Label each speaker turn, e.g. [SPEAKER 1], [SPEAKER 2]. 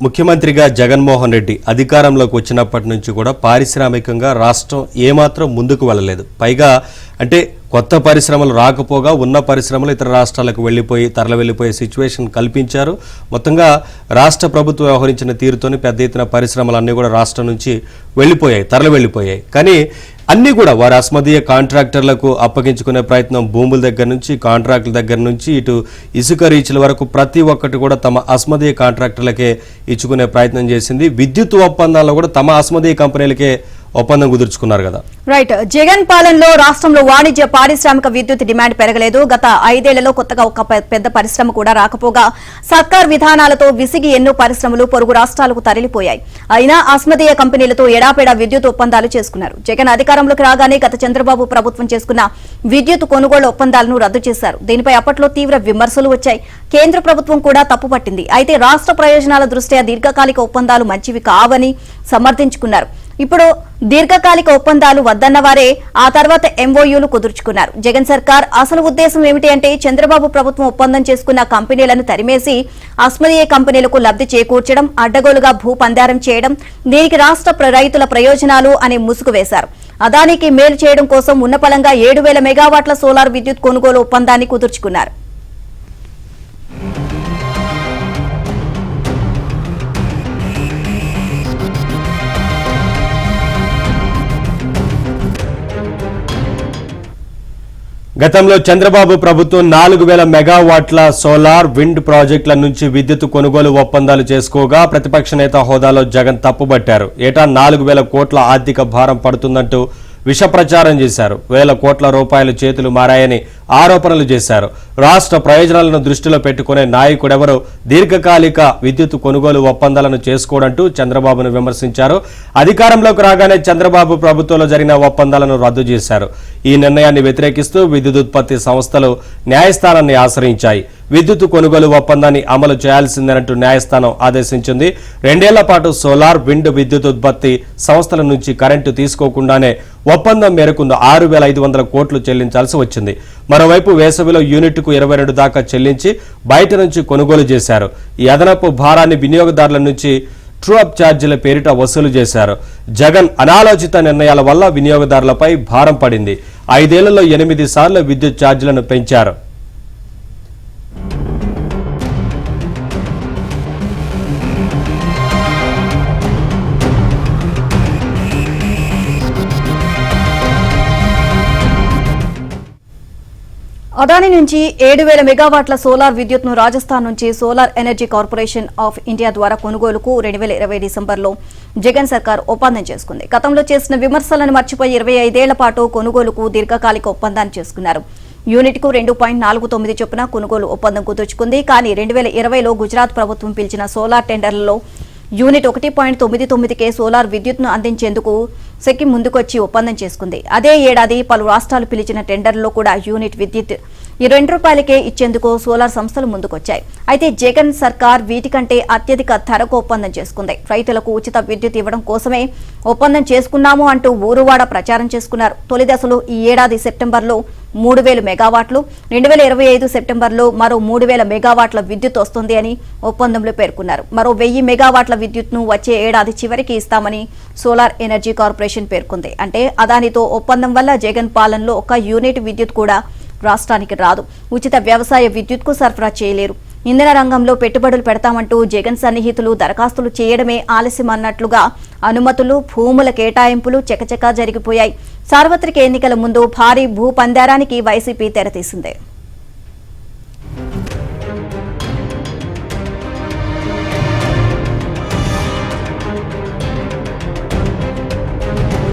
[SPEAKER 1] ముఖ్యమంత్రిగా జగన్మోహన్ రెడ్డి అధికారంలోకి వచ్చినప్పటి నుంచి కూడా పారిశ్రామికంగా రాష్ట్రం ఏమాత్రం ముందుకు వెళ్ళలేదు. పైగా అంటే కొత్త పరిశ్రమలు రాకపోగా ఉన్న పరిశ్రమలు ఇతర రాష్ట్రాలకు తరలివెళ్లిపోయే సిచ్యువేషన్ కల్పించారు. మొత్తంగా రాష్ట్ర ప్రభుత్వం వ్యవహరించిన తీరుతోని పెద్ద ఎత్తున పరిశ్రమలన్నీ కూడా రాష్ట్రం నుంచి తరలివెళ్లిపోయాయి. కానీ అన్నీ కూడా వారి అస్మదీయ కాంట్రాక్టర్లకు అప్పగించుకునే ప్రయత్నం, భూముల దగ్గర నుంచి కాంట్రాక్టుల దగ్గర నుంచి ఇటు ఇసుక రీచ్ల వరకు ప్రతి ఒక్కటి కూడా తమ అస్మదీయ కాంట్రాక్టర్లకే ఇచ్చుకునే ప్రయత్నం చేసింది. విద్యుత్ ఒప్పందాల్లో కూడా తమ అస్మదీయ కంపెనీలకే ఒప్పందం కుదుర్చుకున్నారు కదా.
[SPEAKER 2] రైట్. జగన్ పాలనలో రాష్ట్రంలో వాణిజ్య పారిశ్రామిక విద్యుత్ డిమాండ్ పెరగలేదు. గత 5 ఏళ్లలో కొత్తగా ఒక పెద్ద పరిశ్రమ కూడా రాకపోగా సర్కార్ విధానాలతో విసిగి ఎన్నో పరిశ్రమలు పొరుగు రాష్ట్రాలకు తరలిపోయాయి. అయినా అస్మదీయ కంపెనీలతో ఎడాపెడా విద్యుత్ ఒప్పందాలు చేసుకున్నారు. జగన్ అధికారంలోకి రాగానే గత చంద్రబాబు ప్రభుత్వం చేసుకున్న విద్యుత్ కొనుగోలు ఒప్పందాలను రద్దు చేశారు. దీనిపై అప్పట్లో తీవ్ర విమర్శలు వచ్చాయి. కేంద్ర ప్రభుత్వం కూడా తప్పుపట్టింది. అయితే రాష్ట్ర ప్రయోజనాల దృష్ట్యా దీర్ఘకాలిక ఒప్పందాలు మంచివి కావని సమర్థించుకున్నారు. ఇప్పుడు దీర్ఘకాలిక ఒప్పందాలు వద్దన్న వారే ఆ తర్వాత ఎంఓయూలు కుదుర్చుకున్నారు. జగన్ సర్కార్ అసలు ఉద్దేశం ఏమిటి అంటే చంద్రబాబు ప్రభుత్వం ఒప్పందం చేసుకున్న కంపెనీలను తరిమేసి అస్మదీయ కంపెనీలకు లబ్ధి చేకూర్చడం, అడ్డగోలుగా భూపందారం చేయడం, దీనికి రాష్ట్ర రైతుల ప్రయోజనాలు అనే ముసుగు వేశారు. అదానికి మేలు చేయడం కోసం ఉన్నపలంగా 7,000 మెగావాట్ల సోలార్ విద్యుత్ కొనుగోలు ఒప్పందాన్ని కుదుర్చుకున్నారు.
[SPEAKER 1] గతంలో చంద్రబాబు ప్రభుత్వం 4,000 మెగావాట్ల సోలార్, విండ్ ప్రాజెక్టుల నుంచి విద్యుత్ కొనుగోలు ఒప్పందాలు చేసుకోగా ప్రతిపక్ష నేత హోదాలో జగన్ తప్పుబట్టారు. ఏటా 4,000 కోట్ల ఆర్థిక భారం పడుతుందంటూ విష ప్రచారం చేశారు. వేల కోట్ల రూపాయలు చేతులు మారాయని ఆరోపణలు చేశారు. రాష్ట్ర ప్రయోజనాలను దృష్టిలో పెట్టుకునే నాయకుడెవరూ దీర్ఘకాలిక విద్యుత్ కొనుగోలు ఒప్పందాలను చేసుకోవడంటూ చంద్రబాబును విమర్శించారు. అధికారంలోకి రాగానే చంద్రబాబు ప్రభుత్వంలో జరిగిన ఒప్పందాలను రద్దు చేశారు. ఈ నిర్ణయాన్ని వ్యతిరేకిస్తూ విద్యుత్ ఉత్పత్తి సంస్థలు న్యాయస్థానాన్ని ఆశ్రయించాయి. విద్యుత్ కొనుగోలు ఒప్పందాన్ని అమలు చేయాల్సిందేనంటూ న్యాయస్థానం ఆదేశించింది. 2 ఏళ్ల పాటు సోలార్, విండ్ విద్యుత్ ఉత్పత్తి సంస్థల నుంచి కరెంటు తీసుకోకుండానే ఒప్పందం మేరకు 6,500 కోట్లు చెల్లించాల్సి వచ్చింది. మరోవైపు వేసవిలో యూనిట్కు 22 దాకా చెల్లించి బయట నుంచి కొనుగోలు చేశారు. ఈ అదనపు భారాన్ని వినియోగదారుల నుంచి ట్రూ అప్ ఛార్జీల పేరిట వసూలు చేశారు. జగన్ అనాలోచిత నిర్ణయాల వల్ల వినియోగదారులపై భారం పడింది. 5 ఏళ్లలో 8 సార్లు విద్యుత్ ఛార్జీలను పెంచారు.
[SPEAKER 2] అదాని నుంచి 7,000 మెగావాట్ల సోలార్ విద్యుత్ ను రాజస్థాన్ నుంచి solar energy corporation of India ద్వారా కొనుగోలుకు 2020 డిసెంబర్లో జగన్ సర్కార్ ఒప్పందం చేసుకుంది. గతంలో చేసిన విమర్శలను మర్చిపోయి 25 ఏళ్ల పాటు కొనుగోలుకు దీర్ఘకాలిక ఒప్పందాన్ని చేసుకున్నారు. యూనిట్ కు 2.49 చొప్పున కొనుగోలు ఒప్పందం కుదుర్చుకుంది. కానీ 2020లో గుజరాత్ ప్రభుత్వం పిలిచిన సోలార్ టెండర్లలో యూనిట్ 1.99కే సోలార్ విద్యుత్ను అందించేందుకు సెక్కి ముందుకొచ్చి ఒప్పందం చేసుకుంది. అదే ఏడాది పలు రాష్ట్రాలు పిలిచిన టెండర్లలో కూడా యూనిట్ విద్యుత్ 2 రూపాయలకే ఇచ్చేందుకు సోలార్ సంస్థలు ముందుకొచ్చాయి. అయితే జగన్ సర్కార్ వీటికంటే అత్యధిక ధరకు ఒప్పందం చేసుకుంది. రైతులకు ఉచిత విద్యుత్ ఇవ్వడం కోసమే ఒప్పందం చేసుకున్నాము అంటూ ఊరువాడ ప్రచారం చేసుకున్నారు. తొలి దశలో ఈ ఏడాది సెప్టెంబర్లో 3,000 మెగావాట్లు, 2025 సెప్టెంబర్లో మరో 3,000 మెగావాట్ల విద్యుత్ వస్తుంది అని ఒప్పందంలో పేర్కొన్నారు. మరో 1,000 మెగావాట్ల విద్యుత్ను వచ్చే ఏడాది చివరికి ఇస్తామని సోలార్ ఎనర్జీ కార్పొరేషన్ పేర్కొంది. అంటే అదానితో ఒప్పందం వల్ల జగన్ పాలనలో ఒక యూనిట్ విద్యుత్ కూడా రాష్ట్రానికి రాదు. ఉచిత వ్యవసాయ విద్యుత్కు సరఫరా చేయలేరు. ఇంధన రంగంలో పెట్టుబడులు పెడతామంటూ జగన్ సన్నిహితులు దరఖాస్తులు చేయడమే ఆలస్యం అన్నట్లుగా అనుమతులు, భూముల కేటాయింపులు చకచకా జరిగిపోయాయి. సార్వత్రిక ఎన్నికల ముందు భారీ భూపందారానికి వైసీపీ తెరతీసింది.